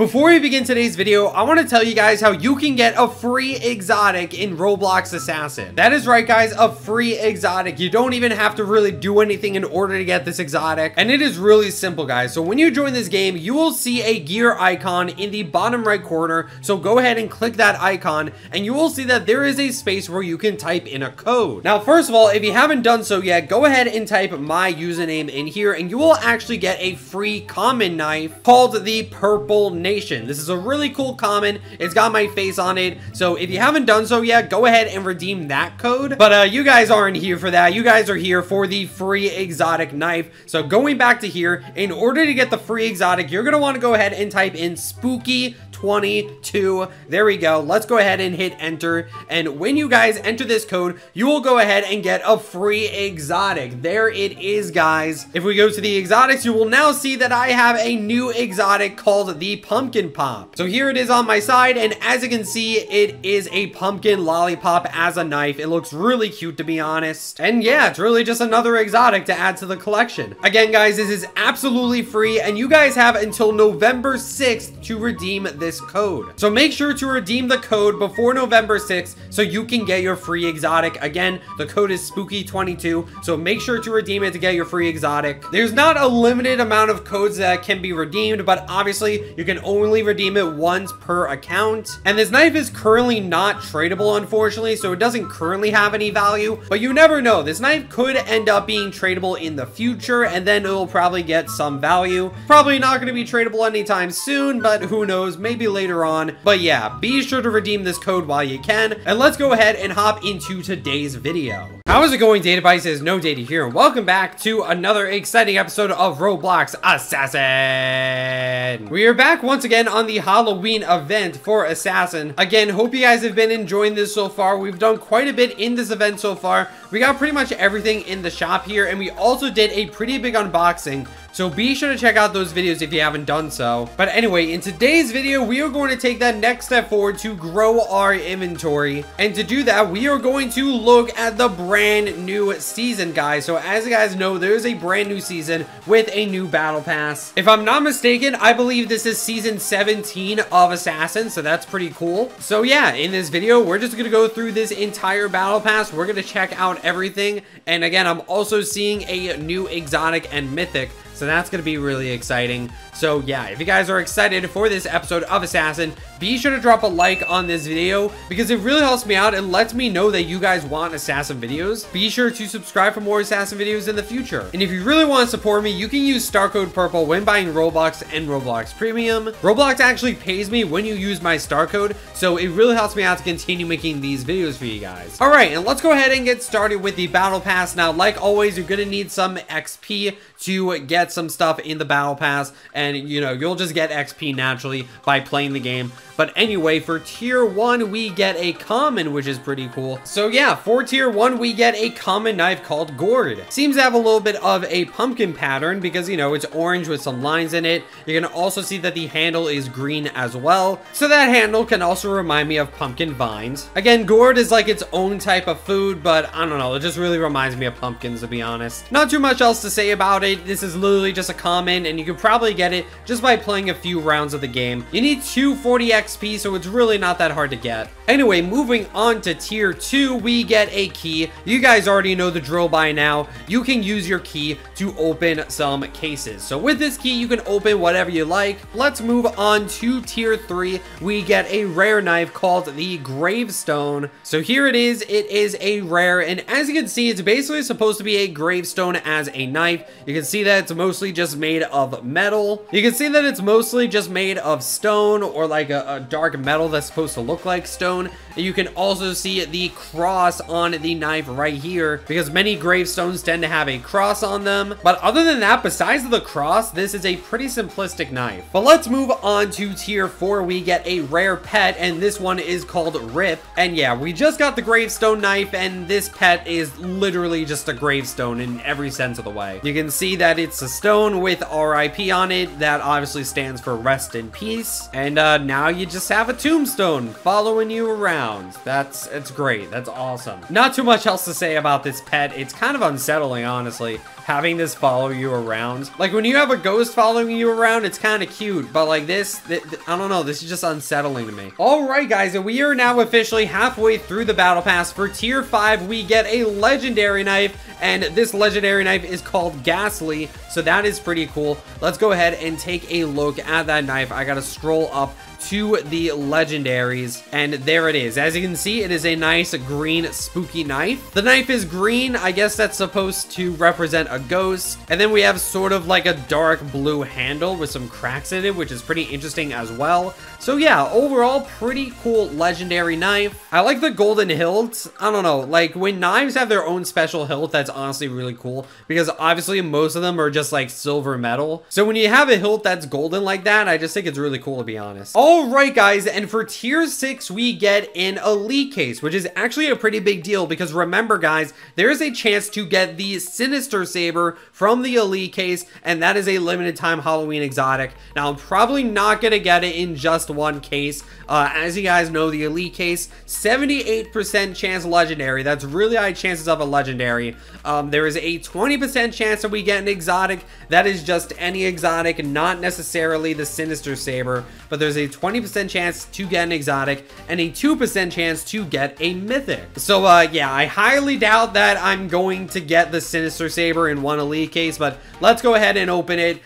Before we begin today's video, I want to tell you guys how you can get a free exotic in Roblox Assassin. That is right, guys, a free exotic. You don't even have to really do anything in order to get this exotic. And it is really simple, guys. So when you join this game, you will see a gear icon in the bottom right corner. So go ahead and click that icon and you will see that there is a space where you can type in a code. Now, first of all, if you haven't done so yet, go ahead and type my username in here and you will actually get a free common knife called the Purple Nation. This is a really cool common. It's got my face on it. So if you haven't done so yet, go ahead and redeem that code. But you guys aren't here for that. You guys are here for the free exotic knife. So going back to here, in order to get the free exotic, you're going to want to go ahead and type in Spooky 22. There we go. Let's go ahead and hit enter. And when you guys enter this code, you will go ahead and get a free exotic. There it is, guys. If we go to the exotics, you will now see that I have a new exotic called the Pumpkin Pop. So here it is on my side. And as you can see, it is a pumpkin lollipop as a knife. It looks really cute, to be honest. And yeah, it's really just another exotic to add to the collection. Again, guys, this is absolutely free. And you guys have until November 6th to redeem this code. So make sure to redeem the code before November 6th so you can get your free exotic. Again, the code is Spooky22, so make sure to redeem it to get your free exotic. There's not a limited amount of codes that can be redeemed, but obviously you can only redeem it once per account. And this knife is currently not tradable, unfortunately, so it doesn't currently have any value, but you never know. This knife could end up being tradable in the future, and then it'll probably get some value. Probably not going to be tradable anytime soon, but who knows, maybe later on. But yeah, be sure to redeem this code while you can, and let's go ahead and hop into today's video. How is it going, Data Bites? No Data here, and welcome back to another exciting episode of Roblox Assassin. We are back once again on the Halloween event for Assassin. Again, hope you guys have been enjoying this so far. We've done quite a bit in this event so far. We got pretty much everything in the shop here, and we also did a pretty big unboxing. So be sure to check out those videos if you haven't done so. But anyway, in today's video, we are going to take that next step forward to grow our inventory. And to do that, we are going to look at the brand new season, guys. So as you guys know, there's a brand new season with a new battle pass. If I'm not mistaken, I believe this is season 17 of Assassin. So that's pretty cool. So yeah, in this video, we're just going to go through this entire battle pass. We're going to check out everything. And again, I'm also seeing a new exotic and mythic. So that's going to be really exciting. So yeah, if you guys are excited for this episode of Assassin, be sure to drop a like on this video because it really helps me out and lets me know that you guys want Assassin videos. Be sure to subscribe for more Assassin videos in the future. And if you really want to support me, you can use star code purple when buying Roblox and Roblox Premium. Roblox actually pays me when you use my star code, so it really helps me out to continue making these videos for you guys. All right, and let's go ahead and get started with the battle pass. Now, like always, you're going to need some XP to get some stuff in the battle pass, and you know, you'll just get XP naturally by playing the game. But anyway, for tier 1, we get a common, which is pretty cool. So yeah, for tier 1, we get a common knife called Gourd. Seems to have a little bit of a pumpkin pattern because, you know, it's orange with some lines in it. You're going to also see that the handle is green as well. So that handle can also remind me of pumpkin vines. Again, gourd is like its own type of food, but I don't know. It just really reminds me of pumpkins, to be honest. Not too much else to say about it. This is literally just a common, and you can probably get it just by playing a few rounds of the game. You need 240 XP, so it's really not that hard to get. Anyway, moving on to tier 2, we get a key. You guys already know the drill by now. You can use your key to open some cases. So with this key, you can open whatever you like. Let's move on to tier 3. We get a rare knife called the Gravestone. So here it is. It is a rare, and as you can see, it's basically supposed to be a gravestone as a knife. You can see that it's mostly just made of metal. You can see that it's mostly just made of stone or like a dark metal that's supposed to look like stone. And you can also see the cross on the knife right here because many gravestones tend to have a cross on them. But other than that, besides the cross, this is a pretty simplistic knife. But let's move on to tier 4. We get a rare pet, and this one is called Rip. And yeah, we just got the gravestone knife, and this pet is literally just a gravestone in every sense of the way. You can see see that it's a stone with RIP on it. That obviously stands for rest in peace. And now you just have a tombstone following you around. It's great. That's awesome. Not too much else to say about this pet. It's kind of unsettling, honestly, having this follow you around. Like, when you have a ghost following you around, it's kind of cute, but like this, I don't know, this is just unsettling to me. All right, guys, and we are now officially halfway through the battle pass. For tier 5, we get a legendary knife, and this legendary knife is called Ghastly, so that is pretty cool. Let's go ahead and take a look at that knife. I gotta scroll up to the legendaries, and there it is. As you can see, it is a nice green spooky knife. The knife is green. I guess that's supposed to represent a ghost. And then we have sort of like a dark blue handle with some cracks in it, which is pretty interesting as well. So yeah, overall, pretty cool legendary knife. I like the golden hilt. I don't know, like when knives have their own special hilt, that's honestly really cool, because obviously most of them are just like silver metal. So when you have a hilt that's golden like that, I just think it's really cool, to be honest. Alright, guys, and for tier 6, we get an elite case, which is actually a pretty big deal, because remember, guys, there is a chance to get the Sinister Saber from the elite case, and that is a limited time Halloween exotic. Now, I'm probably not going to get it in just one case. As you guys know, the elite case, 78% chance legendary. That's really high chances of a legendary. There is a 20% chance that we get an exotic. That is just any exotic, not necessarily the Sinister Saber, but there's a 20% chance to get an exotic and a 2% chance to get a mythic. So yeah, I highly doubt that I'm going to get the Sinister Saber in one elite case, but let's go ahead and open it.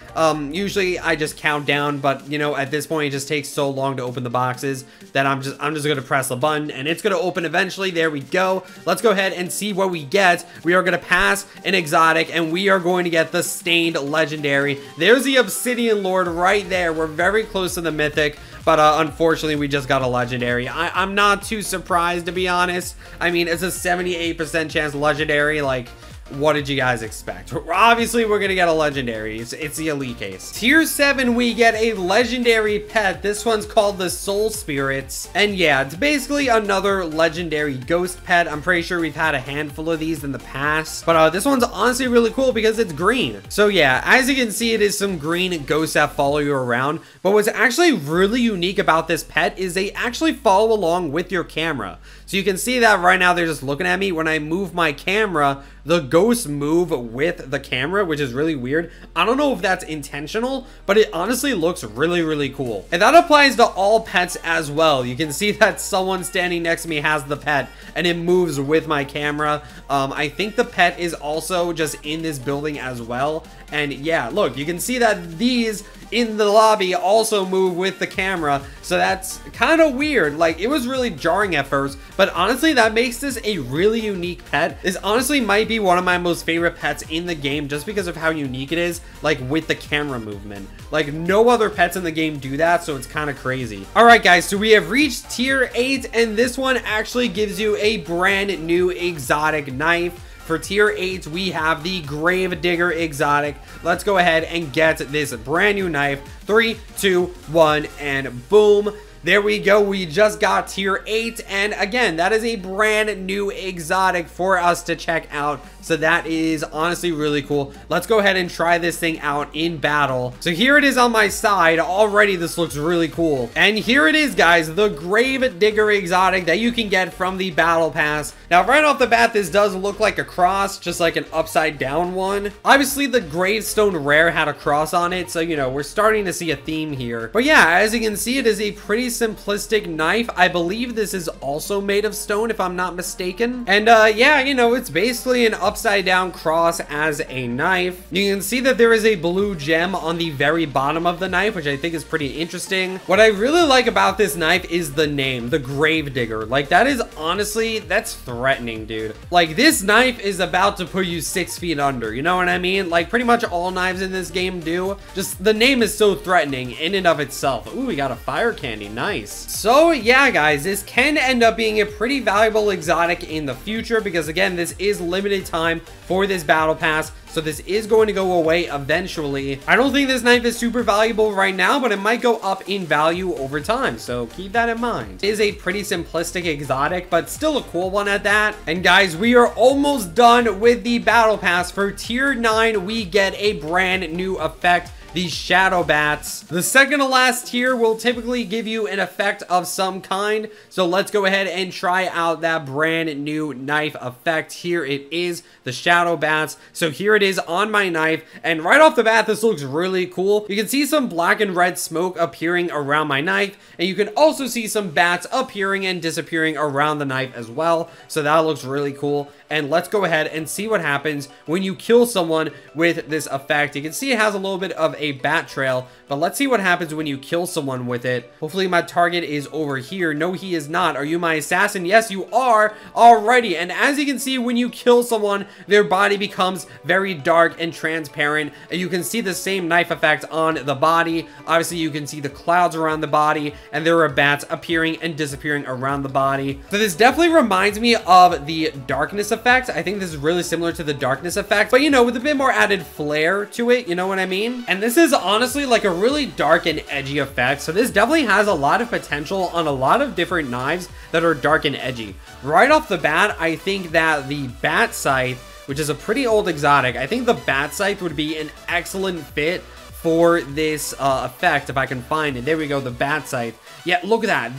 Usually I just count down, but you know, at this point it just takes so long to open the boxes that I'm just gonna press the button and it's gonna open eventually. There we go. Let's go ahead and see what we get. We are gonna pass an exotic and we are going to get the Stained legendary. There's the Obsidian Lord right there. We're very close to the mythic, but unfortunately we just got a legendary. I'm not too surprised, to be honest. I mean, it's a 78% chance legendary. Like, what did you guys expect? Obviously, we're gonna get a legendary. It's the elite case. Tier 7, we get a legendary pet. This one's called the Soul Spirits. And yeah, it's basically another legendary ghost pet. I'm pretty sure we've had a handful of these in the past. But this one's honestly really cool because it's green. So yeah, as you can see, it is some green ghosts that follow you around. But what's actually really unique about this pet is they actually follow along with your camera. So you can see that right now they're just looking at me. When I move my camera, the ghosts move with the camera, which is really weird. I don't know if that's intentional, but it honestly looks really, really cool. And that applies to all pets as well. You can see that someone standing next to me has the pet and it moves with my camera. I think the pet is also just in this building as well. And yeah, look, you can see that these in the lobby also move with the camera. So that's kind of weird. Like, it was really jarring at first, but honestly, that makes this a really unique pet. This honestly might be one of my most favorite pets in the game just because of how unique it is, like with the camera movement. Like, no other pets in the game do that, so it's kind of crazy. All right, guys, so we have reached tier 8, and this one actually gives you a brand new exotic knife. For tier 8, we have the Grave Digger exotic. Let's go ahead and get this brand new knife. 3, 2, 1, and boom. There we go. We just got tier 8. And again, that is a brand new exotic for us to check out. So that is honestly really cool. Let's go ahead and try this thing out in battle. So here it is on my side. Already this looks really cool. And here it is, guys, the Grave Digger exotic that you can get from the battle pass. Now, right off the bat, this does look like a cross, just like an upside down one. Obviously, the Gravestone Rare had a cross on it. So, you know, we're starting to see a theme here. But yeah, as you can see, it is a pretty simplistic knife. I believe this is also made of stone, if I'm not mistaken. And yeah, you know, it's basically an upside down cross as a knife. You can see that there is a blue gem on the very bottom of the knife, which I think is pretty interesting. What I really like about this knife is the name, the Grave Digger. Like, that is honestly, that's threatening, dude. Like, this knife is about to put you 6 feet under, you know what I mean? Like, pretty much all knives in this game do. Just the name is so threatening in and of itself. Ooh, we got a fire candy. Nice. nice. So yeah, guys, this can end up being a pretty valuable exotic in the future because again, this is limited time for this battle pass. So this is going to go away eventually. I don't think this knife is super valuable right now, but it might go up in value over time. So keep that in mind. It is a pretty simplistic exotic, but still a cool one at that. And guys, we are almost done with the battle pass. For tier 9, we get a brand new effect, the shadow bats. The second to last tier will typically give you an effect of some kind. So let's go ahead and try out that brand new knife effect. Here it is, the shadow bats. So here it is on my knife, and right off the bat, this looks really cool. You can see some black and red smoke appearing around my knife, and you can also see some bats appearing and disappearing around the knife as well. So that looks really cool. And let's go ahead and see what happens when you kill someone with this effect. You can see it has a little bit of a bat trail, but let's see what happens when you kill someone with it. Hopefully my target is over here. No, he is not. Are you my assassin? Yes, you are. Alrighty. And as you can see, when you kill someone, their body becomes very dark and transparent. And you can see the same knife effect on the body. Obviously, you can see the clouds around the body, and there are bats appearing and disappearing around the body. So this definitely reminds me of the darkness effect. I think this is really similar to the darkness effect, but you know, with a bit more added flair to it, you know what I mean? And this is honestly like a really dark and edgy effect, so this definitely has a lot of potential on a lot of different knives that are dark and edgy. Right off the bat, I think that the bat scythe, which is a pretty old exotic, I think the bat scythe would be an excellent fit for this effect if I can find it. There we go, the bat scythe. Yeah, look at that.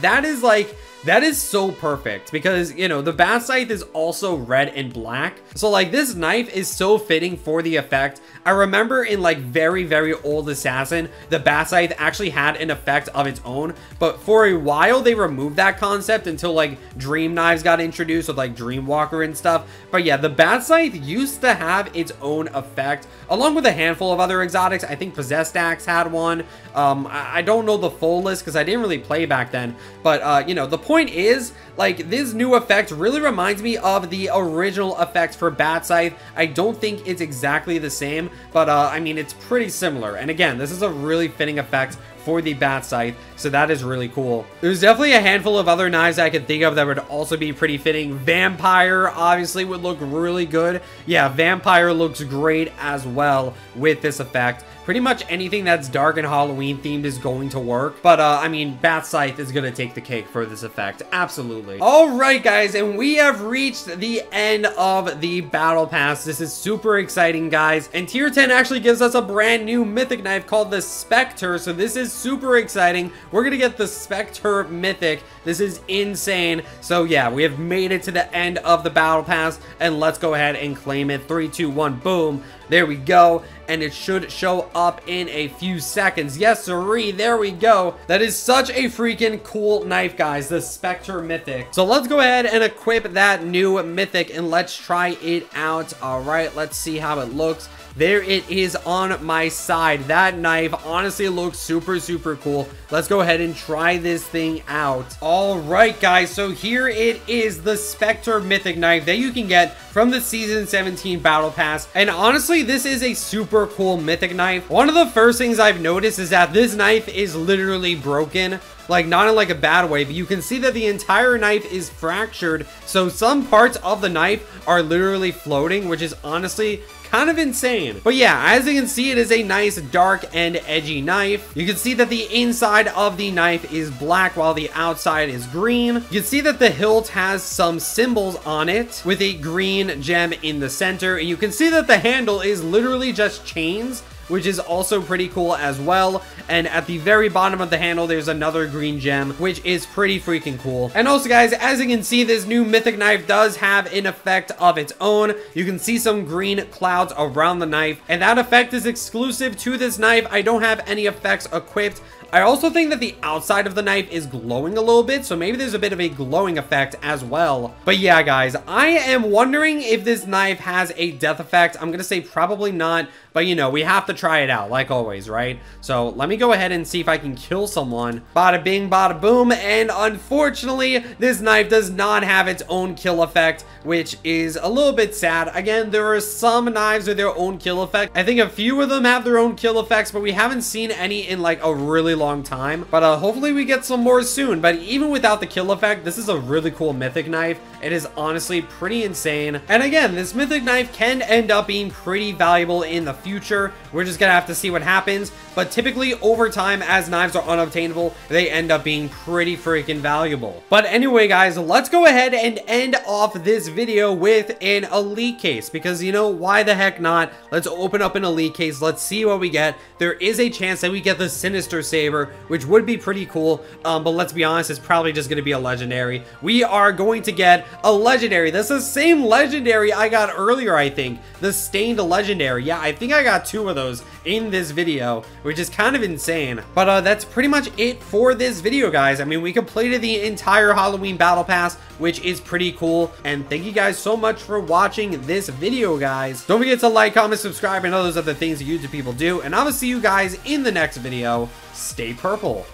That is so perfect because, you know, the bat scythe is also red and black. So like this knife is so fitting for the effect. I remember in like very, very old Assassin, the bat scythe actually had an effect of its own, but for a while they removed that concept until like dream knives got introduced with like Dreamwalker and stuff. But yeah, the bat scythe used to have its own effect along with a handful of other exotics. I think Possessed Axe had one. I don't know the full list because I didn't really play back then, but you know, the point is, like, this new effect really reminds me of the original effect for bat scythe. I don't think it's exactly the same, but I mean, it's pretty similar. And again, this is a really fitting effect for the bat scythe, so that is really cool. There's definitely a handful of other knives I could think of that would also be pretty fitting. Vampire obviously would look really good. Yeah, Vampire looks great as well with this effect. Pretty much anything that's dark and Halloween themed is going to work, but I mean, bat scythe is gonna take the cake for this effect. Absolutely. All right, guys, and we have reached the end of the battle pass. This is super exciting, guys, and tier 10 actually gives us a brand new mythic knife called the Spectre, so this is super exciting. We're gonna get the Spectre mythic. This is insane. So yeah, we have made it to the end of the battle pass, and let's go ahead and claim it. 3, 2, 1, boom. There we go, and it should show up in a few seconds. Yes, sirree, there we go. That is such a freaking cool knife, guys, the Spectre Mythic. So let's go ahead and equip that new Mythic, and let's try it out. All right, let's see how it looks. There it is on my side. That knife honestly looks super, super cool. Let's go ahead and try this thing out. All right, guys, so here it is, the Spectre Mythic knife that you can get from the Season 17 Battle Pass. And honestly, this is a super cool Mythic knife. One of the first things I've noticed is that this knife is literally broken. Like, not in like a bad way, but you can see that the entire knife is fractured. So some parts of the knife are literally floating, which is honestly kind of insane. But yeah, as you can see, it is a nice dark and edgy knife. You can see that the inside of the knife is black while the outside is green. You can see that the hilt has some symbols on it with a green gem in the center. And you can see that the handle is literally just chains, which is also pretty cool as well. And at the very bottom of the handle, there's another green gem, which is pretty freaking cool. And also, guys, as you can see, this new mythic knife does have an effect of its own. You can see some green clouds around the knife, and that effect is exclusive to this knife. I don't have any effects equipped. I also think that the outside of the knife is glowing a little bit, so maybe there's a bit of a glowing effect as well. But yeah, guys, I am wondering if this knife has a death effect. I'm gonna say probably not, but you know, we have to try it out like always, right? So let me go ahead and see if I can kill someone. Bada bing, bada boom. And unfortunately, this knife does not have its own kill effect, which is a little bit sad. Again, there are some knives with their own kill effect. I think a few of them have their own kill effects, but we haven't seen any in like a really long time. But hopefully we get some more soon. But even without the kill effect, this is a really cool mythic knife. It is honestly pretty insane. And again, this mythic knife can end up being pretty valuable in the future. We're just gonna have to see what happens. But typically over time, as knives are unobtainable, they end up being pretty freaking valuable. But anyway, guys, let's go ahead and end off this video with an elite case, because you know, why the heck not? Let's open up an elite case. Let's see what we get. There is a chance that we get the Sinister Saber, which would be pretty cool. But let's be honest, it's probably just going to be a legendary. We are going to get a legendary. That's the same legendary I got earlier, I think. The Stained Legendary. Yeah, I think I got 2 of those in this video, which is kind of insane. But that's pretty much it for this video, guys. I mean, we completed the entire Halloween Battle Pass, which is pretty cool. And thank you guys so much for watching this video, guys. Don't forget to like, comment, subscribe, and all those other things that YouTube people do. And I will see you guys in the next video. Stay purple.